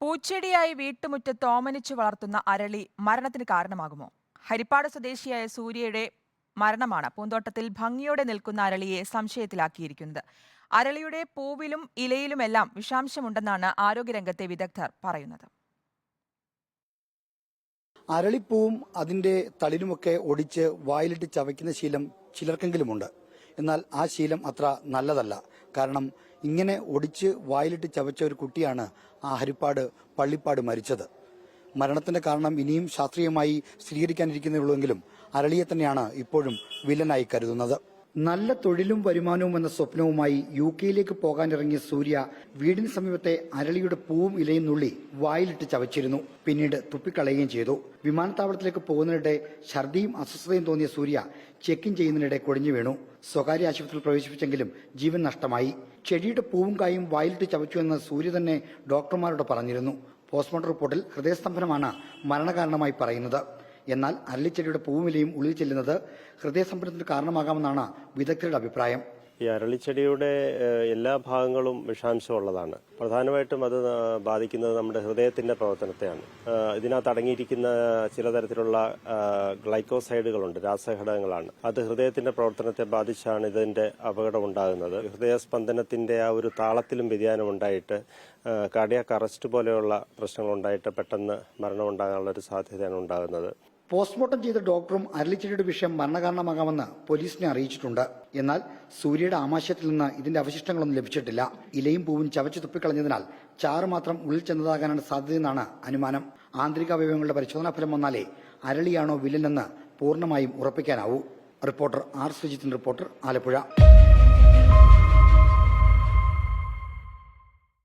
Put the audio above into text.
പൂച്ചെടിയായി വീട്ടുമുറ്റത്ത് ഓമനിച്ചു വളർത്തുന്ന അരളി മരണത്തിന് കാരണമാകുമോ? ഹരിപ്പാട് സ്വദേശിയായ സൂര്യയുടെ മരണമാണ് പൂന്തോട്ടത്തിൽ ഭംഗിയോടെ നിൽക്കുന്ന അരളിയെ സംശയത്തിലാക്കിയിരിക്കുന്നത്. അരളിയുടെ പൂവിലും ഇലയിലുമെല്ലാം വിഷാംശമുണ്ടെന്നാണ് ആരോഗ്യരംഗത്തെ വിദഗ്ധർ പറയുന്നത്. അരളിപ്പൂവും അതിന്റെ തളിരുമൊക്കെ ഒടിച്ച് വായിലിട്ട് ചവയ്ക്കുന്ന ശീലം ചിലർക്കെങ്കിലുമുണ്ട്. എന്നാൽ ആ ശീലം അത്ര നല്ലതല്ല. കാരണം ഇങ്ങനെ ഒടിച്ച് വായിലിട്ട് ചവച്ച ഒരു കുട്ടിയാണ് ആ ഹരിപ്പാട് പള്ളിപ്പാട് മരിച്ചത്. മരണത്തിന്റെ കാരണം ഇനിയും ശാസ്ത്രീയമായി സ്ഥിരീകരിക്കാനിരിക്കുന്നേയുള്ളൂവെങ്കിലും അരളിയെ തന്നെയാണ് ഇപ്പോഴും വില്ലനായി കരുതുന്നത്. നല്ല തൊഴിലും വരുമാനവും എന്ന സ്വപ്നവുമായി UK പോകാനിറങ്ങിയ സൂര്യ വീടിന് സമീപത്തെ അരളിയുടെ പൂവും ഇലയും നുള്ളി വായിലിട്ട് ചവച്ചിരുന്നു. പിന്നീട് തുപ്പിക്കളയുകയും ചെയ്തു. വിമാനത്താവളത്തിലേക്ക് പോകുന്നതിനിടെ ഛർദിയും അസ്വസ്ഥതയും തോന്നിയ സൂര്യ ചെക്ക് ഇൻ ചെയ്യുന്നതിനിടെ കുഴഞ്ഞു വീണു. സ്വകാര്യ ആശുപത്രിയിൽ പ്രവേശിപ്പിച്ചെങ്കിലും ജീവൻ നഷ്ടമായി. ചെടിയുടെ പൂവും കായും വായിലിട്ട് ചവച്ചു എന്ന് സൂര്യ തന്നെ ഡോക്ടർമാരോട് പറഞ്ഞിരുന്നു. പോസ്റ്റ്മോർട്ടം റിപ്പോർട്ടിൽ ഹൃദയസ്തംഭനമാണ് മരണകാരണമായി പറയുന്നത്. എന്നാൽ അരളിച്ചെടിയുടെ പൂവിലയും ഉള്ളിൽ ചെല്ലുന്നത് ഹൃദയസ്തംഭനത്തിന് കാരണമാകാമെന്നാണ് വിദഗ്ധരുടെ അഭിപ്രായം. ഈ അരളിച്ചെടിയുടെ എല്ലാ ഭാഗങ്ങളും വിഷാംശമുള്ളതാണ്. പ്രധാനമായിട്ടും അത് ബാധിക്കുന്നത് നമ്മുടെ ഹൃദയത്തിന്റെ പ്രവർത്തനത്തെയാണ്. ഇതിനകത്ത് അടങ്ങിയിരിക്കുന്ന ചിലതരത്തിലുള്ള ഗ്ലൈക്കോസൈഡുകളുണ്ട്, രാസഘടകങ്ങളാണ്. അത് ഹൃദയത്തിന്റെ പ്രവർത്തനത്തെ ബാധിച്ചാണ് ഇതിന്റെ അപകടം ഉണ്ടാകുന്നത്. ഹൃദയസ്പന്ദനത്തിന്റെ ആ ഒരു താളത്തിലും വ്യതിയാനം ഉണ്ടായിട്ട് കാർഡിയാക് അറസ്റ്റ് പോലെയുള്ള പ്രശ്നങ്ങൾ ഉണ്ടായിട്ട് പെട്ടെന്ന് മരണം ഉണ്ടാകാനുള്ള ഒരു സാധ്യതയാണ് ഉണ്ടാകുന്നത്. പോസ്റ്റ്മോർട്ടം ചെയ്ത ഡോക്ടറും അരളിച്ചെടിയുടെ വിഷയം മരണകാരണമാകാമെന്ന് പോലീസിനെ അറിയിച്ചിട്ടുണ്ട്. എന്നാൽ സൂര്യയുടെ ആമാശയത്തിൽ നിന്ന് ഇതിന്റെ അവശിഷ്ടങ്ങളൊന്നും ലഭിച്ചിട്ടില്ല. ഇലയും പൂവും ചവച്ചു തുപ്പിക്കളഞ്ഞതിനാൽ ചാറ് മാത്രം ഉള്ളിൽ ചെന്നതാകാനാണ് സാധ്യതയെന്നാണ് അനുമാനം. ആന്തരിക അവയവങ്ങളുടെ പരിശോധനാ ഫലം വന്നാലേ അരളിയാണോ വില്ലനെന്ന് പൂർണ്ണമായും ഉറപ്പിക്കാനാവൂ. Reporter R. സുജിത്തിന്റെ റിപ്പോർട്ടർ, ആലപ്പുഴ.